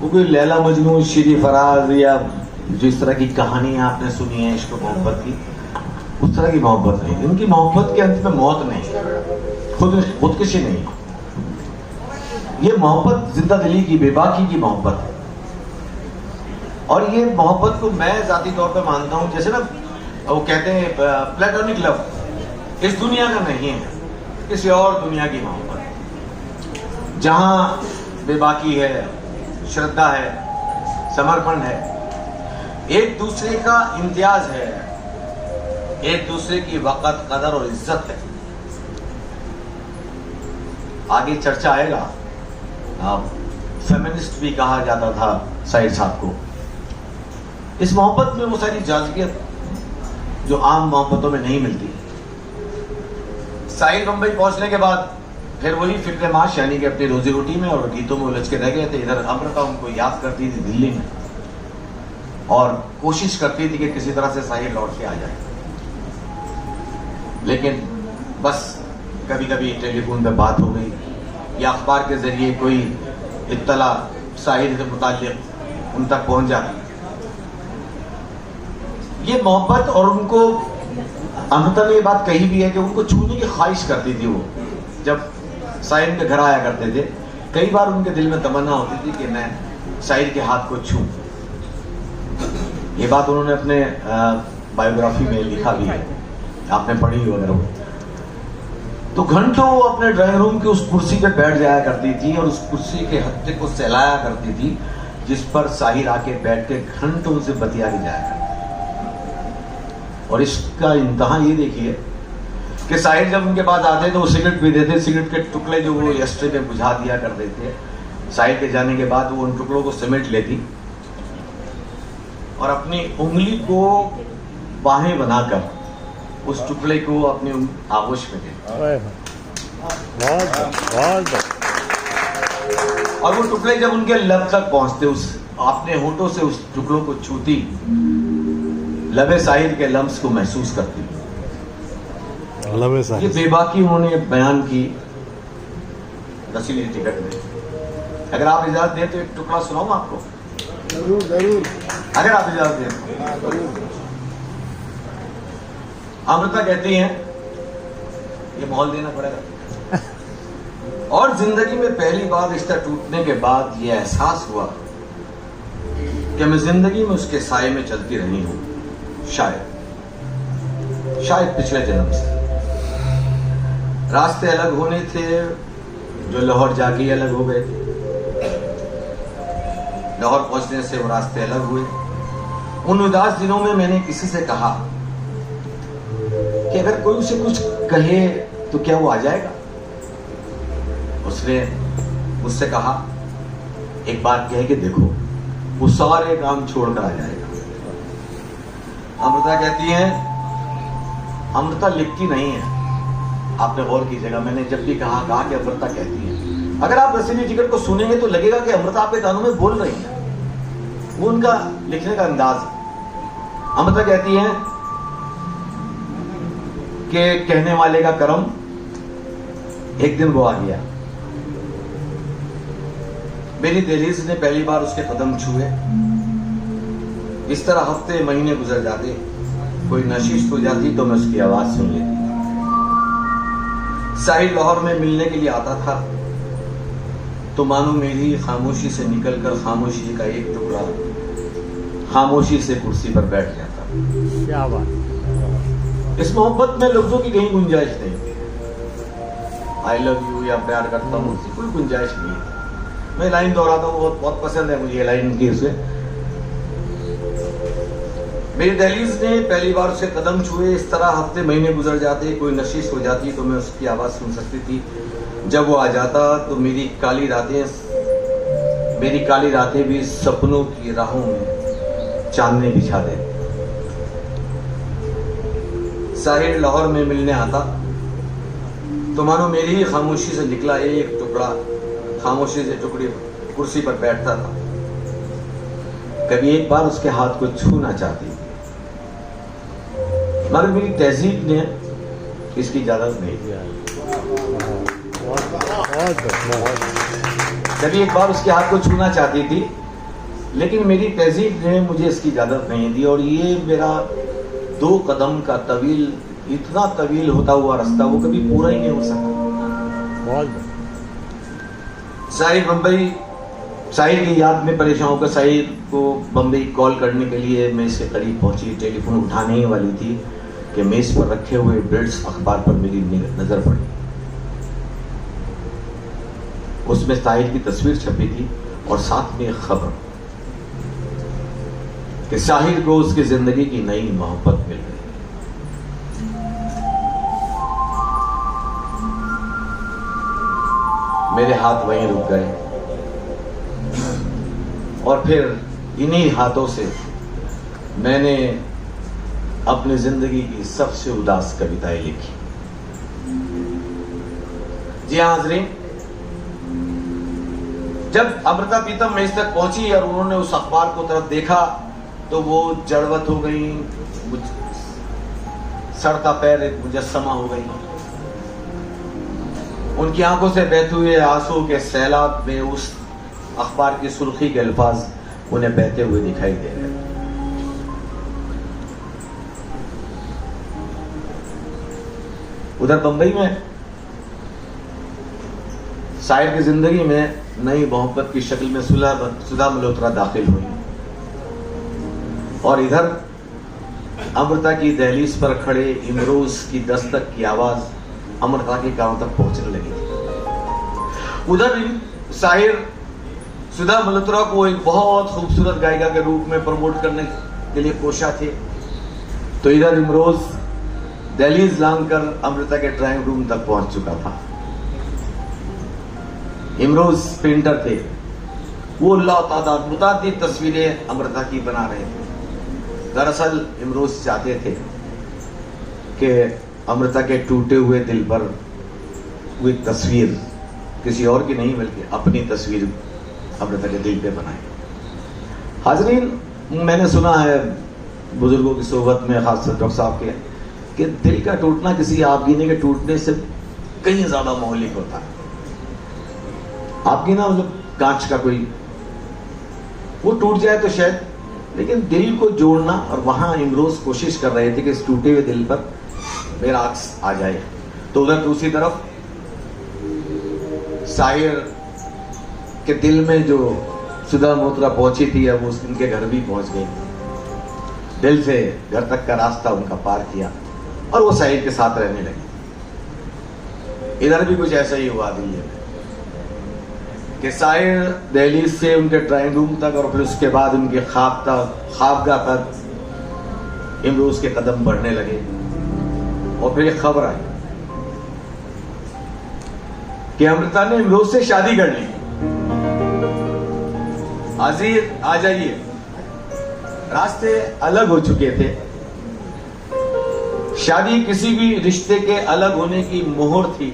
वो कोई लैला मजनू, शीरी फराज या जिस तरह की कहानियां आपने सुनी है इश्क मोहब्बत की, उस तरह की मोहब्बत नहीं। इनकी मोहब्बत के अंत में मौत नहीं, खुदकुशी नहीं, ये मोहब्बत जिंदा दिली की, बेबाकी की मोहब्बत है। और ये मोहब्बत को मैं जाती तौर पे मानता हूँ, जैसे ना वो कहते हैं प्लेटोनिक लव, इस दुनिया का नहीं है, किसी और दुनिया की मोहब्बत, जहां बेबाकी है, श्रद्धा है, समर्पण है, एक दूसरे का इम्तियाज है, एक दूसरे की वक़्त, कदर और इज्जत है। आगे चर्चा आएगा, फेमिनिस्ट भी कहा जाता था साहिर साहब को। इस मोहब्बत में वो सारी जाज़ियत जो आम मोहब्बतों में नहीं मिलती। साहिर मुंबई पहुंचने के बाद फिर वही फिक्र माश, यानी कि अपनी रोजी रोटी में और गीतों में उलझ के रह गए थे। इधर अमृता उनको याद करती थी दिल्ली में और कोशिश करती थी कि किसी तरह से साहिर लौट के आ जाए, लेकिन बस कभी कभी टेलीफोन पे बात हो गई या अखबार के जरिए कोई इत्तला साहिर से मुताल्लिक उन तक पहुंच जाती। ये मोहब्बत, और उनको अमृता ने ये बात कही भी है कि उनको छूने की ख्वाहिश करती थी। वो जब साहिर के घर आया करते थे, कई बार उनके दिल में तमन्ना होती थी कि मैं साहिर के हाथ को छूं। ये बात उन्होंने अपने बायोग्राफी में लिखा भी है, आपने पढ़ी वगैरह। तो घंटों वो अपने ड्राइंग रूम की उस कुर्सी पे बैठ जाया करती थी और उस कुर्सी के हत्थे को सहलाया करती थी, जिस पर साहिर आके बैठ के घंटों से बतिया के जाया करती। और इसका इंतहा ये देखिए कि साहिर जब उनके पास आते तो वो सिगरेट पीते थे, सिगरेट के टुकड़े जो वो एस्ट्रे में बुझा दिया करते थे। साहिर के जाने के बाद वो उन टुकड़ों को समेट लेती और अपनी उंगली को बाहें बनाकर उस टुकड़े को अपनी आगोश में देती। और वो टुकड़े जब उनके लब तक पहुंचते, उस अपने होठों से उस टुकड़ों को छूती, लबे साहिर के लम्स को महसूस करती। ये बेबाकी उन्होंने बयान की रसीली टिकट में। अगर आप इजाजत दें तो एक टुकड़ा सुनाऊं आपको? जरूर जरूर, अगर आप इजाजत दें। अमृता कहती हैं, ये माहौल देना पड़ेगा। और जिंदगी में पहली बार रिश्ता टूटने के बाद ये एहसास हुआ कि मैं जिंदगी में उसके साए में चलती रही हूं, शायद पिछले जन्म से। रास्ते अलग होने थे जो लाहौर जाके अलग हो गए थे, लाहौर पहुंचने से वो रास्ते अलग हुए। उन उदास दिनों में मैंने किसी से कहा कि अगर कोई उसे कुछ कहे तो क्या वो आ जाएगा? उसने मुझसे कहा, एक बार कह के देखो, वो सारे काम छोड़कर आ जाएगा। अमृता कहती है, अमृता लिखती नहीं है, आपने गौर कीजिएगा, मैंने जब भी कहा कि अमृता कहती है। अगर आप रसीली टिकट को सुनेंगे तो लगेगा कि अमृता आपके कानों में बोल रही है, वो उनका लिखने का अंदाज है। अमृता कहती है कि कहने वाले का करम, एक दिन वो आ गया। मेरी दहलीज ने पहली बार उसके कदम छुए। इस तरह हफ्ते महीने गुजर जाते, कोई नशीश हो जाती तो मैं उसकी आवाज सुन लेती। साहिर लाहौर में मिलने के लिए आता था तो मानो मेरी खामोशी से निकलकर खामोशी का एक टुकड़ा खामोशी से कुर्सी पर बैठ जाता। क्या बात। इस मोहब्बत में लफ्जों की कहीं गुंजाइश नहीं। आई लव यू या प्यार करता हूँ, कोई गुंजाइश नहीं है। मैं लाइन दोहराता हूँ, बहुत पसंद है मुझे ये लाइन की। उसे मेरी दहलीज ने पहली बार उसके कदम छुए। इस तरह हफ्ते महीने गुजर जाते, कोई नशीश हो जाती तो मैं उसकी आवाज़ सुन सकती थी। जब वो आ जाता तो मेरी काली रातें भी सपनों की राहों में चांदने बिछा देती। साहिर लाहौर में मिलने आता तो मानो मेरी ही खामोशी से निकला एक टुकड़ा खामोशी से टुकड़ी कुर्सी पर बैठता था। कभी एक बार उसके हाथ को छूना चाहती, मगर मेरी तहजीब ने इसकी इजाजत नहीं दी। कभी एक बार उसके हाथ को छूना चाहती थी लेकिन मेरी तहजीब ने मुझे इसकी इजाज़त नहीं दी, और ये मेरा 2 कदम का तवील, इतना तवील होता हुआ रास्ता वो कभी पूरा ही नहीं हो सका। बहुत साहिर बम्बई, साहिर की याद में परेशान होकर साहिर को बम्बई कॉल करने के लिए मैं इसके करीब पहुंची। टेलीफोन उठाने ही वाली थी कि मेज पर रखे हुए ब्रिट्स अखबार पर मेरी नजर पड़ी। उसमें साहिर की तस्वीर छपी थी और साथ में एक खबर कि साहिर को उसकी जिंदगी की नई मोहब्बत मिल गई। मेरे हाथ वहीं रुक गए और फिर इन्हीं हाथों से मैंने अपनी जिंदगी की सबसे उदास कविताएं लिखी। जी हाँ हाज़रीन, जब अमृता प्रीतम मेज तक पहुंची और उन्होंने उस अखबार को तरफ देखा तो वो जड़वत हो गई, सड़ता पैर एक मुजस्समा हो गई। उनकी आंखों से बहते हुए आंसू के सैलाब में उस अखबार की सुर्खी के अल्फाज उन्हें बहते हुए दिखाई दे रहे। उधर बंबई में साहिर की जिंदगी में नई मोहब्बत की शक्ल में सुधा मल्होत्रा दाखिल हुई, और इधर अमृता की दहलीज पर खड़े इमरोज की दस्तक की आवाज अमृता के कानों तक पहुंचने लगी। उधर साहिर सुधा मल्होत्रा को एक बहुत खूबसूरत गायिका के रूप में प्रमोट करने के लिए कोशा थे, तो इधर इमरोज दहलीज लांघकर अमृता के ड्राइंग रूम तक पहुंच चुका था। इमरोज पेंटर थे, वो लातादाद मुतादिद तस्वीरें अमृता की बना रहे थे। दरअसल इमरोज चाहते थे कि अमृता के टूटे हुए दिल पर वो एक तस्वीर किसी और की नहीं बल्कि अपनी तस्वीर अमृता के दिल पे बनाए। हाज़रीन, मैंने सुना है बुजुर्गों की सोहबत में, खासकर डॉक्टर साहब के, कि दिल का टूटना किसी आबगीने के टूटने से कहीं ज्यादा मौलिक होता है। आबगीना मतलब कांच का कोई, वो टूट जाए तो शायद, लेकिन दिल को जोड़ना, और वहां इमरोज कोशिश कर रहे थे कि इस टूटे हुए दिल पर मेरा अक्स आ जाए। तो उधर दूसरी तरफ साहिर के दिल में जो सुधा मल्होत्रा पहुंची थी, अब उनके घर भी पहुंच गई। दिल से घर तक का रास्ता उनका पार किया और वो साहिर के साथ रहने लगे। इधर भी कुछ ऐसा ही हुआ दिल्ली में कि साहिर दहलीज से उनके ड्राइंग रूम तक और फिर उसके बाद उनके ख्वाबगाह तक इमरोज के कदम बढ़ने लगे। और फिर एक खबर आई कि अमृता ने इमरोज से शादी कर ली। हाजिर आ जाइए, रास्ते अलग हो चुके थे। शादी किसी भी रिश्ते के अलग होने की मोहर थी।